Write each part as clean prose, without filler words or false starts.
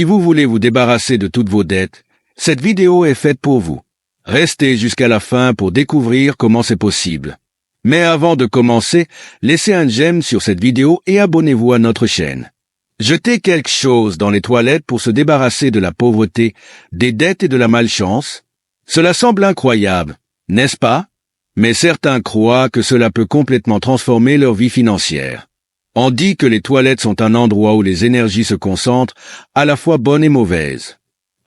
Si vous voulez vous débarrasser de toutes vos dettes, cette vidéo est faite pour vous. Restez jusqu'à la fin pour découvrir comment c'est possible. Mais avant de commencer, laissez un j'aime sur cette vidéo et abonnez-vous à notre chaîne. Jetez quelque chose dans les toilettes pour se débarrasser de la pauvreté, des dettes et de la malchance. Cela semble incroyable, n'est-ce pas? Mais certains croient que cela peut complètement transformer leur vie financière. On dit que les toilettes sont un endroit où les énergies se concentrent, à la fois bonnes et mauvaises.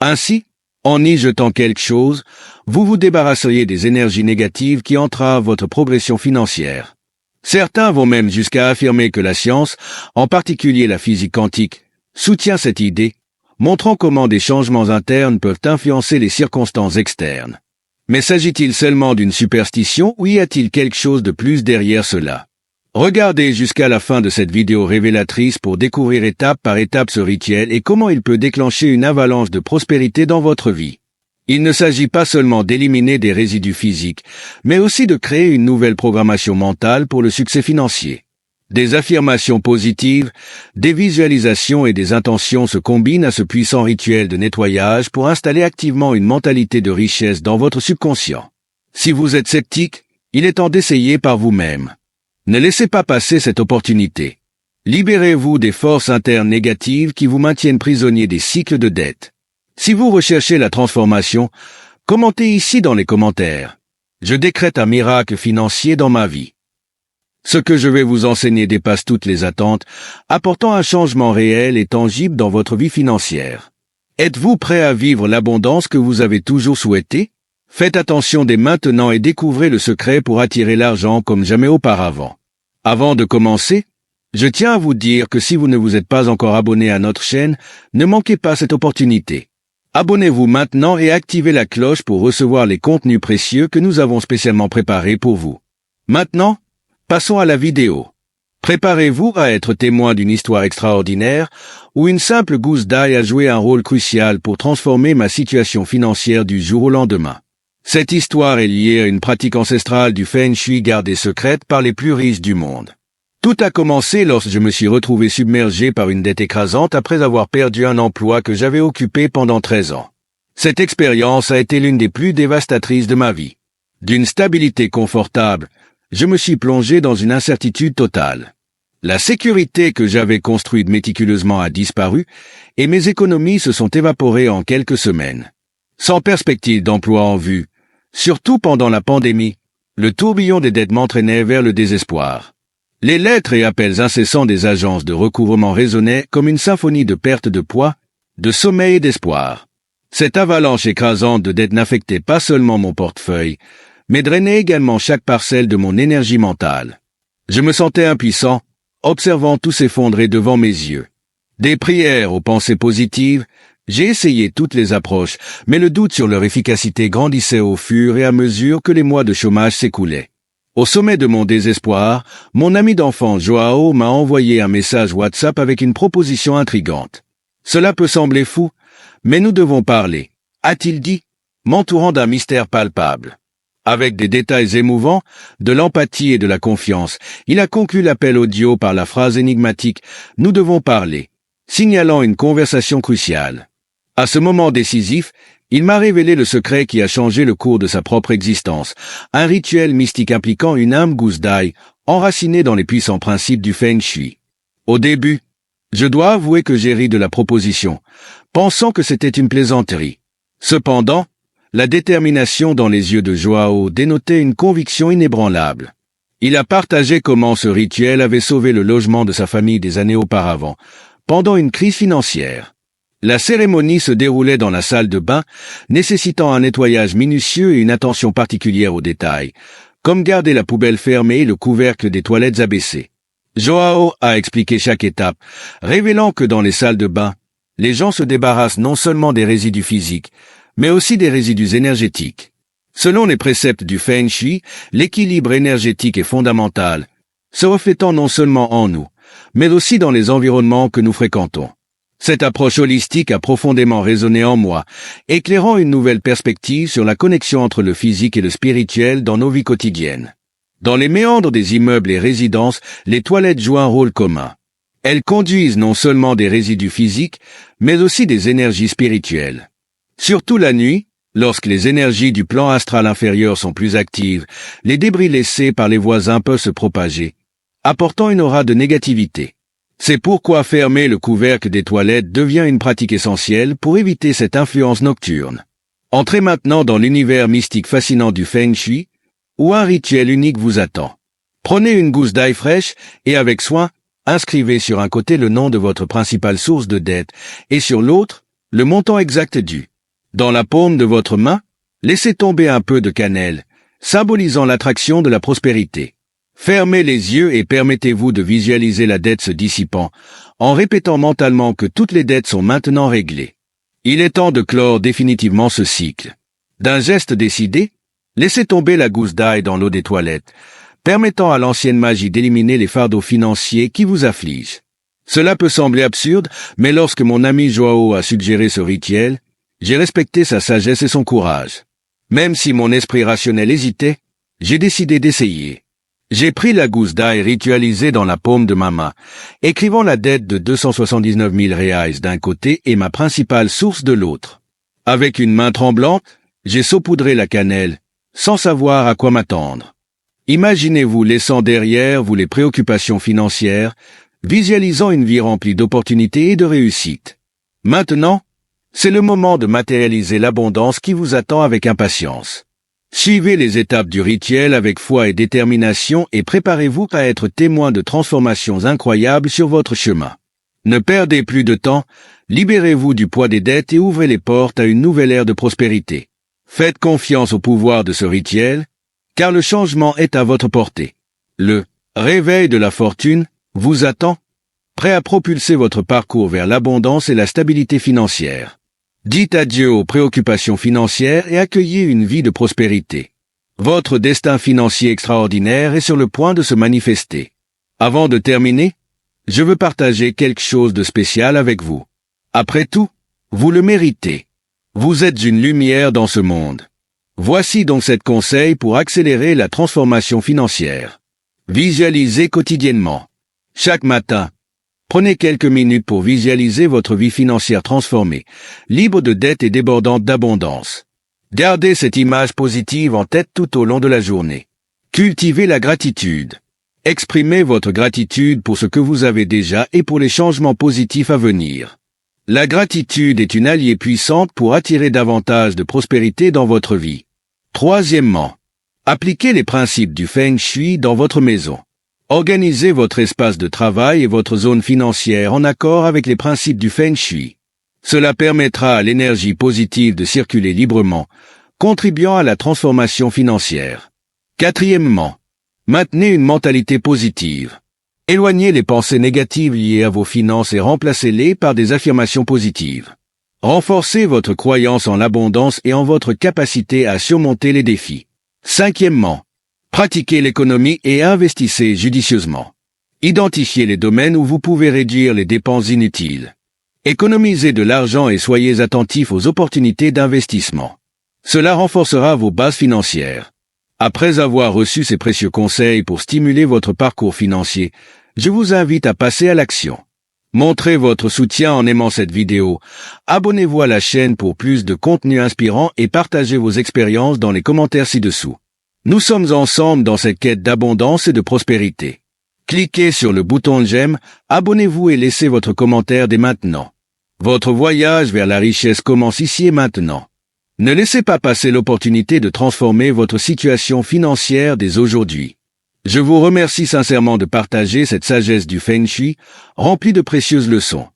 Ainsi, en y jetant quelque chose, vous vous débarrasseriez des énergies négatives qui entravent votre progression financière. Certains vont même jusqu'à affirmer que la science, en particulier la physique quantique, soutient cette idée, montrant comment des changements internes peuvent influencer les circonstances externes. Mais s'agit-il seulement d'une superstition ou y a-t-il quelque chose de plus derrière cela? Regardez jusqu'à la fin de cette vidéo révélatrice pour découvrir étape par étape ce rituel et comment il peut déclencher une avalanche de prospérité dans votre vie. Il ne s'agit pas seulement d'éliminer des résidus physiques, mais aussi de créer une nouvelle programmation mentale pour le succès financier. Des affirmations positives, des visualisations et des intentions se combinent à ce puissant rituel de nettoyage pour installer activement une mentalité de richesse dans votre subconscient. Si vous êtes sceptique, il est temps d'essayer par vous-même. Ne laissez pas passer cette opportunité. Libérez-vous des forces internes négatives qui vous maintiennent prisonnier des cycles de dette. Si vous recherchez la transformation, commentez ici dans les commentaires. Je décrète un miracle financier dans ma vie. Ce que je vais vous enseigner dépasse toutes les attentes, apportant un changement réel et tangible dans votre vie financière. Êtes-vous prêt à vivre l'abondance que vous avez toujours souhaitée? Faites attention dès maintenant et découvrez le secret pour attirer l'argent comme jamais auparavant. Avant de commencer, je tiens à vous dire que si vous ne vous êtes pas encore abonné à notre chaîne, ne manquez pas cette opportunité. Abonnez-vous maintenant et activez la cloche pour recevoir les contenus précieux que nous avons spécialement préparés pour vous. Maintenant, passons à la vidéo. Préparez-vous à être témoin d'une histoire extraordinaire où une simple gousse d'ail a joué un rôle crucial pour transformer ma situation financière du jour au lendemain. Cette histoire est liée à une pratique ancestrale du Feng Shui gardée secrète par les plus riches du monde. Tout a commencé lorsque je me suis retrouvé submergé par une dette écrasante après avoir perdu un emploi que j'avais occupé pendant 13 ans. Cette expérience a été l'une des plus dévastatrices de ma vie. D'une stabilité confortable, je me suis plongé dans une incertitude totale. La sécurité que j'avais construite méticuleusement a disparu et mes économies se sont évaporées en quelques semaines. Sans perspective d'emploi en vue, surtout pendant la pandémie, le tourbillon des dettes m'entraînait vers le désespoir. Les lettres et appels incessants des agences de recouvrement résonnaient comme une symphonie de perte de poids, de sommeil et d'espoir. Cette avalanche écrasante de dettes n'affectait pas seulement mon portefeuille, mais drainait également chaque parcelle de mon énergie mentale. Je me sentais impuissant, observant tout s'effondrer devant mes yeux. Des prières aux pensées positives, j'ai essayé toutes les approches, mais le doute sur leur efficacité grandissait au fur et à mesure que les mois de chômage s'écoulaient. Au sommet de mon désespoir, mon ami d'enfance Joao m'a envoyé un message WhatsApp avec une proposition intrigante. Cela peut sembler fou, mais nous devons parler, a-t-il dit, m'entourant d'un mystère palpable. Avec des détails émouvants, de l'empathie et de la confiance, il a conclu l'appel audio par la phrase énigmatique « Nous devons parler », signalant une conversation cruciale. À ce moment décisif, il m'a révélé le secret qui a changé le cours de sa propre existence, un rituel mystique impliquant une humble gousse d'ail, enracinée dans les puissants principes du Feng Shui. Au début, je dois avouer que j'ai ri de la proposition, pensant que c'était une plaisanterie. Cependant, la détermination dans les yeux de Joao dénotait une conviction inébranlable. Il a partagé comment ce rituel avait sauvé le logement de sa famille des années auparavant, pendant une crise financière. La cérémonie se déroulait dans la salle de bain, nécessitant un nettoyage minutieux et une attention particulière aux détails, comme garder la poubelle fermée et le couvercle des toilettes abaissé. Joao a expliqué chaque étape, révélant que dans les salles de bain, les gens se débarrassent non seulement des résidus physiques, mais aussi des résidus énergétiques. Selon les préceptes du Feng Shui, l'équilibre énergétique est fondamental, se reflétant non seulement en nous, mais aussi dans les environnements que nous fréquentons. Cette approche holistique a profondément résonné en moi, éclairant une nouvelle perspective sur la connexion entre le physique et le spirituel dans nos vies quotidiennes. Dans les méandres des immeubles et résidences, les toilettes jouent un rôle commun. Elles conduisent non seulement des résidus physiques, mais aussi des énergies spirituelles. Surtout la nuit, lorsque les énergies du plan astral inférieur sont plus actives, les débris laissés par les voisins peuvent se propager, apportant une aura de négativité. C'est pourquoi fermer le couvercle des toilettes devient une pratique essentielle pour éviter cette influence nocturne. Entrez maintenant dans l'univers mystique fascinant du Feng Shui, où un rituel unique vous attend. Prenez une gousse d'ail fraîche et avec soin, inscrivez sur un côté le nom de votre principale source de dette et sur l'autre, le montant exact dû. Dans la paume de votre main, laissez tomber un peu de cannelle, symbolisant l'attraction de la prospérité. Fermez les yeux et permettez-vous de visualiser la dette se dissipant, en répétant mentalement que toutes les dettes sont maintenant réglées. Il est temps de clore définitivement ce cycle. D'un geste décidé, laissez tomber la gousse d'ail dans l'eau des toilettes, permettant à l'ancienne magie d'éliminer les fardeaux financiers qui vous affligent. Cela peut sembler absurde, mais lorsque mon ami Joao a suggéré ce rituel, j'ai respecté sa sagesse et son courage. Même si mon esprit rationnel hésitait, j'ai décidé d'essayer. J'ai pris la gousse d'ail ritualisée dans la paume de ma main, écrivant la dette de 279 000 reais d'un côté et ma principale source de l'autre. Avec une main tremblante, j'ai saupoudré la cannelle, sans savoir à quoi m'attendre. Imaginez-vous laissant derrière vous les préoccupations financières, visualisant une vie remplie d'opportunités et de réussite. Maintenant, c'est le moment de matérialiser l'abondance qui vous attend avec impatience. Suivez les étapes du rituel avec foi et détermination et préparez-vous à être témoin de transformations incroyables sur votre chemin. Ne perdez plus de temps, libérez-vous du poids des dettes et ouvrez les portes à une nouvelle ère de prospérité. Faites confiance au pouvoir de ce rituel, car le changement est à votre portée. Le réveil de la fortune vous attend, prêt à propulser votre parcours vers l'abondance et la stabilité financière. Dites adieu aux préoccupations financières et accueillez une vie de prospérité. Votre destin financier extraordinaire est sur le point de se manifester. Avant de terminer, je veux partager quelque chose de spécial avec vous. Après tout, vous le méritez. Vous êtes une lumière dans ce monde. Voici donc 7 conseils pour accélérer la transformation financière. Visualisez quotidiennement. Chaque matin, prenez quelques minutes pour visualiser votre vie financière transformée, libre de dettes et débordante d'abondance. Gardez cette image positive en tête tout au long de la journée. Cultivez la gratitude. Exprimez votre gratitude pour ce que vous avez déjà et pour les changements positifs à venir. La gratitude est une alliée puissante pour attirer davantage de prospérité dans votre vie. Troisièmement, appliquez les principes du Feng Shui dans votre maison. Organisez votre espace de travail et votre zone financière en accord avec les principes du Feng Shui. Cela permettra à l'énergie positive de circuler librement, contribuant à la transformation financière. Quatrièmement, maintenez une mentalité positive. Éloignez les pensées négatives liées à vos finances et remplacez-les par des affirmations positives. Renforcez votre croyance en l'abondance et en votre capacité à surmonter les défis. Cinquièmement, pratiquez l'économie et investissez judicieusement. Identifiez les domaines où vous pouvez réduire les dépenses inutiles. Économisez de l'argent et soyez attentifs aux opportunités d'investissement. Cela renforcera vos bases financières. Après avoir reçu ces précieux conseils pour stimuler votre parcours financier, je vous invite à passer à l'action. Montrez votre soutien en aimant cette vidéo, abonnez-vous à la chaîne pour plus de contenu inspirant et partagez vos expériences dans les commentaires ci-dessous. Nous sommes ensemble dans cette quête d'abondance et de prospérité. Cliquez sur le bouton j'aime, abonnez-vous et laissez votre commentaire dès maintenant. Votre voyage vers la richesse commence ici et maintenant. Ne laissez pas passer l'opportunité de transformer votre situation financière dès aujourd'hui. Je vous remercie sincèrement de partager cette sagesse du Feng Shui, remplie de précieuses leçons.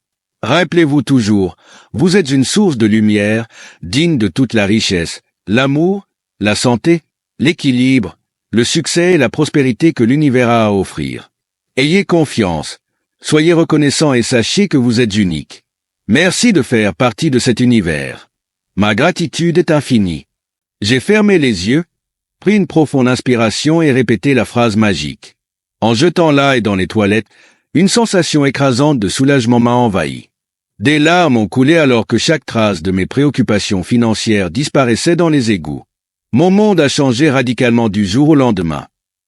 Rappelez-vous toujours, vous êtes une source de lumière, digne de toute la richesse, l'amour, la santé, l'équilibre, le succès et la prospérité que l'univers a à offrir. Ayez confiance, soyez reconnaissants et sachez que vous êtes unique. Merci de faire partie de cet univers. Ma gratitude est infinie. J'ai fermé les yeux, pris une profonde inspiration et répété la phrase magique. En jetant l'ail dans les toilettes, une sensation écrasante de soulagement m'a envahi. Des larmes ont coulé alors que chaque trace de mes préoccupations financières disparaissait dans les égouts. Mon monde a changé radicalement du jour au lendemain.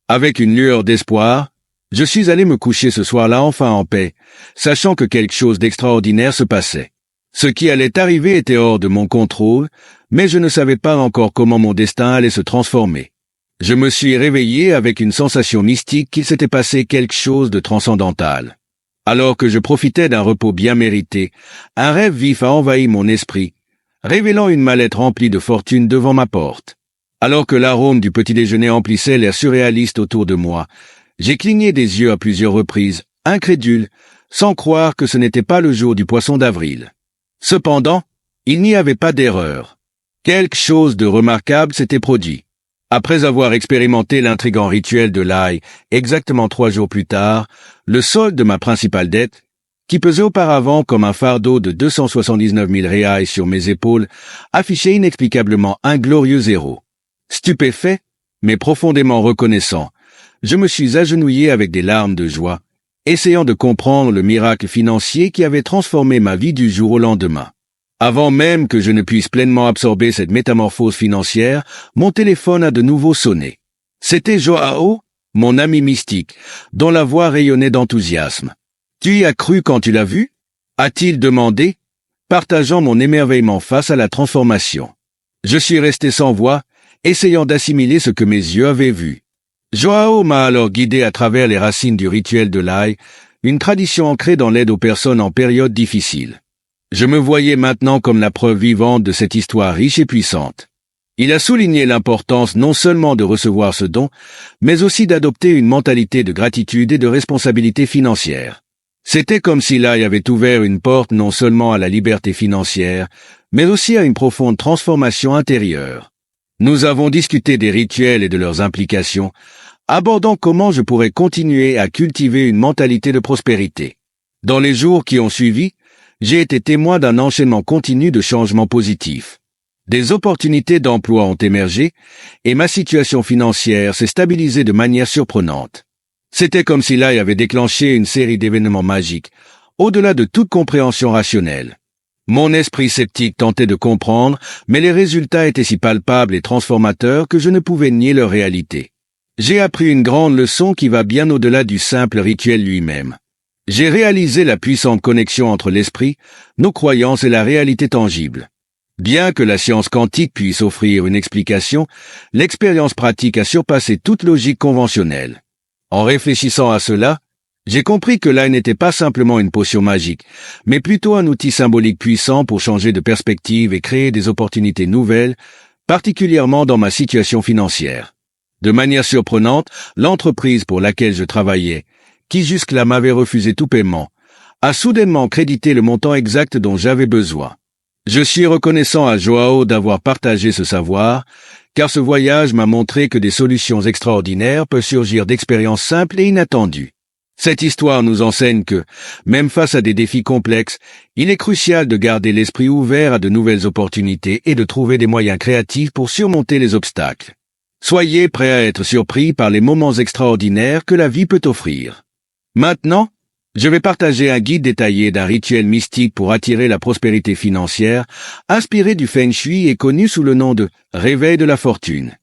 Avec une lueur d'espoir, Je suis allé me coucher ce soir-là enfin en paix, sachant que quelque chose d'extraordinaire se passait. Ce qui allait arriver était hors de mon contrôle, mais je ne savais pas encore comment mon destin allait se transformer. Je me suis réveillé avec une sensation mystique qu'il s'était passé quelque chose de transcendantal. Alors que je profitais d'un repos bien mérité, un rêve vif a envahi mon esprit, révélant une mallette remplie de fortune devant ma porte. Alors que l'arôme du petit déjeuner emplissait l'air surréaliste autour de moi, j'ai cligné des yeux à plusieurs reprises, incrédule, sans croire que ce n'était pas le jour du poisson d'avril. Cependant, il n'y avait pas d'erreur. Quelque chose de remarquable s'était produit. Après avoir expérimenté l'intrigant rituel de l'ail, exactement 3 jours plus tard, le solde de ma principale dette, qui pesait auparavant comme un fardeau de 279 000 reais sur mes épaules, affichait inexplicablement un glorieux zéro. Stupéfait, mais profondément reconnaissant, je me suis agenouillé avec des larmes de joie, essayant de comprendre le miracle financier qui avait transformé ma vie du jour au lendemain. Avant même que je ne puisse pleinement absorber cette métamorphose financière, mon téléphone a de nouveau sonné. C'était Joao, mon ami mystique, dont la voix rayonnait d'enthousiasme. « Tu y as cru quand tu l'as vu ?» a-t-il demandé, partageant mon émerveillement face à la transformation. Je suis resté sans voix, essayant d'assimiler ce que mes yeux avaient vu. Joao m'a alors guidé à travers les racines du rituel de l'ail, une tradition ancrée dans l'aide aux personnes en période difficile. Je me voyais maintenant comme la preuve vivante de cette histoire riche et puissante. Il a souligné l'importance non seulement de recevoir ce don, mais aussi d'adopter une mentalité de gratitude et de responsabilité financière. C'était comme si l'ail avait ouvert une porte non seulement à la liberté financière, mais aussi à une profonde transformation intérieure. Nous avons discuté des rituels et de leurs implications, abordant comment je pourrais continuer à cultiver une mentalité de prospérité. Dans les jours qui ont suivi, j'ai été témoin d'un enchaînement continu de changements positifs. Des opportunités d'emploi ont émergé et ma situation financière s'est stabilisée de manière surprenante. C'était comme si l'ail avait déclenché une série d'événements magiques, au-delà de toute compréhension rationnelle. Mon esprit sceptique tentait de comprendre, mais les résultats étaient si palpables et transformateurs que je ne pouvais nier leur réalité. J'ai appris une grande leçon qui va bien au-delà du simple rituel lui-même. J'ai réalisé la puissante connexion entre l'esprit, nos croyances et la réalité tangible. Bien que la science quantique puisse offrir une explication, l'expérience pratique a surpassé toute logique conventionnelle. En réfléchissant à cela, j'ai compris que l'ail n'était pas simplement une potion magique, mais plutôt un outil symbolique puissant pour changer de perspective et créer des opportunités nouvelles, particulièrement dans ma situation financière. De manière surprenante, l'entreprise pour laquelle je travaillais, qui jusque-là m'avait refusé tout paiement, a soudainement crédité le montant exact dont j'avais besoin. Je suis reconnaissant à Joao d'avoir partagé ce savoir, car ce voyage m'a montré que des solutions extraordinaires peuvent surgir d'expériences simples et inattendues. Cette histoire nous enseigne que, même face à des défis complexes, il est crucial de garder l'esprit ouvert à de nouvelles opportunités et de trouver des moyens créatifs pour surmonter les obstacles. Soyez prêts à être surpris par les moments extraordinaires que la vie peut offrir. Maintenant, je vais partager un guide détaillé d'un rituel mystique pour attirer la prospérité financière, inspiré du Feng Shui et connu sous le nom de « Réveil de la fortune ».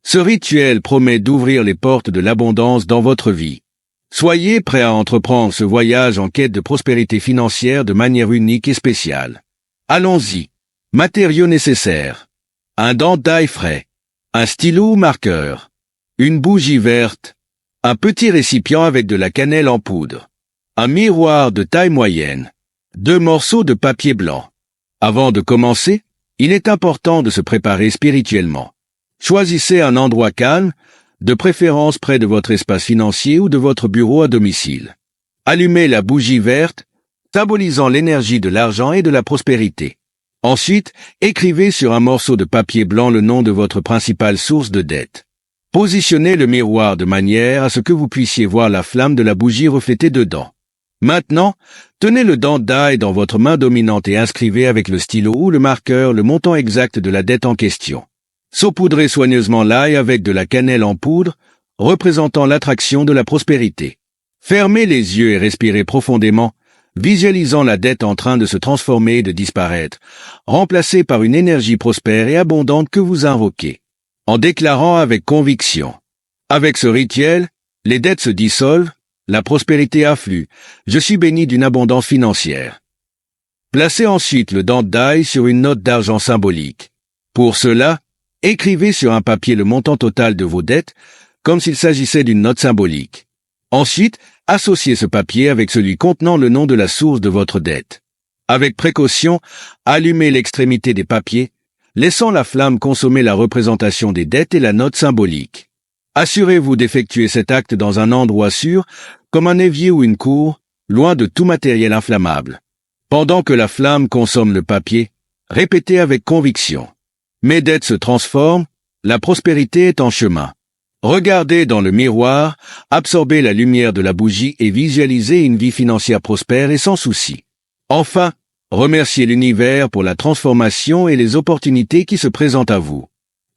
Ce rituel promet d'ouvrir les portes de l'abondance dans votre vie. Soyez prêts à entreprendre ce voyage en quête de prospérité financière de manière unique et spéciale. Allons-y. Matériaux nécessaires. Un dent d'ail frais. Un stylo ou marqueur. Une bougie verte. Un petit récipient avec de la cannelle en poudre. Un miroir de taille moyenne. 2 morceaux de papier blanc. Avant de commencer, il est important de se préparer spirituellement. Choisissez un endroit calme, de préférence près de votre espace financier ou de votre bureau à domicile. Allumez la bougie verte, symbolisant l'énergie de l'argent et de la prospérité. Ensuite, écrivez sur un morceau de papier blanc le nom de votre principale source de dette. Positionnez le miroir de manière à ce que vous puissiez voir la flamme de la bougie reflétée dedans. Maintenant, tenez le dent d'ail dans votre main dominante et inscrivez avec le stylo ou le marqueur le montant exact de la dette en question. Saupoudrez soigneusement l'ail avec de la cannelle en poudre, représentant l'attraction de la prospérité. Fermez les yeux et respirez profondément, visualisant la dette en train de se transformer et de disparaître, remplacée par une énergie prospère et abondante que vous invoquez, en déclarant avec conviction. Avec ce rituel, Les dettes se dissolvent, la prospérité afflue. Je suis béni d'une abondance financière. Placez ensuite le dent d'ail sur une note d'argent symbolique. Pour cela, écrivez sur un papier le montant total de vos dettes, comme s'il s'agissait d'une note symbolique. Ensuite, associez ce papier avec celui contenant le nom de la source de votre dette. Avec précaution, allumez l'extrémité des papiers, laissant la flamme consommer la représentation des dettes et la note symbolique. Assurez-vous d'effectuer cet acte dans un endroit sûr, comme un évier ou une cour, loin de tout matériel inflammable. Pendant que la flamme consomme le papier, répétez avec conviction. Mes dettes se transforment, la prospérité est en chemin. Regardez dans le miroir, absorbez la lumière de la bougie et visualisez une vie financière prospère et sans souci. Enfin, remerciez l'univers pour la transformation et les opportunités qui se présentent à vous.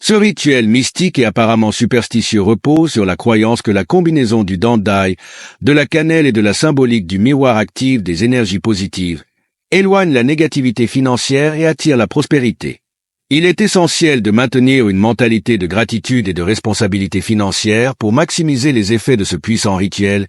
Ce rituel mystique et apparemment superstitieux repose sur la croyance que la combinaison du dent d'ail, de la cannelle et de la symbolique du miroir active des énergies positives éloigne la négativité financière et attire la prospérité. Il est essentiel de maintenir une mentalité de gratitude et de responsabilité financière pour maximiser les effets de ce puissant rituel,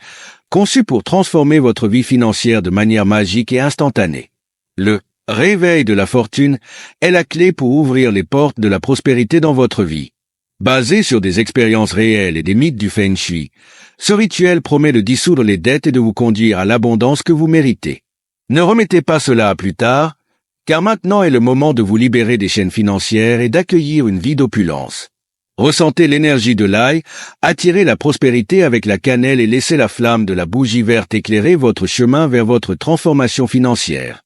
conçu pour transformer votre vie financière de manière magique et instantanée. Le réveil de la fortune est la clé pour ouvrir les portes de la prospérité dans votre vie. Basé sur des expériences réelles et des mythes du Feng Shui, ce rituel promet de dissoudre les dettes et de vous conduire à l'abondance que vous méritez. Ne remettez pas cela à plus tard, car maintenant est le moment de vous libérer des chaînes financières et d'accueillir une vie d'opulence. Ressentez l'énergie de l'ail, attirez la prospérité avec la cannelle et laissez la flamme de la bougie verte éclairer votre chemin vers votre transformation financière.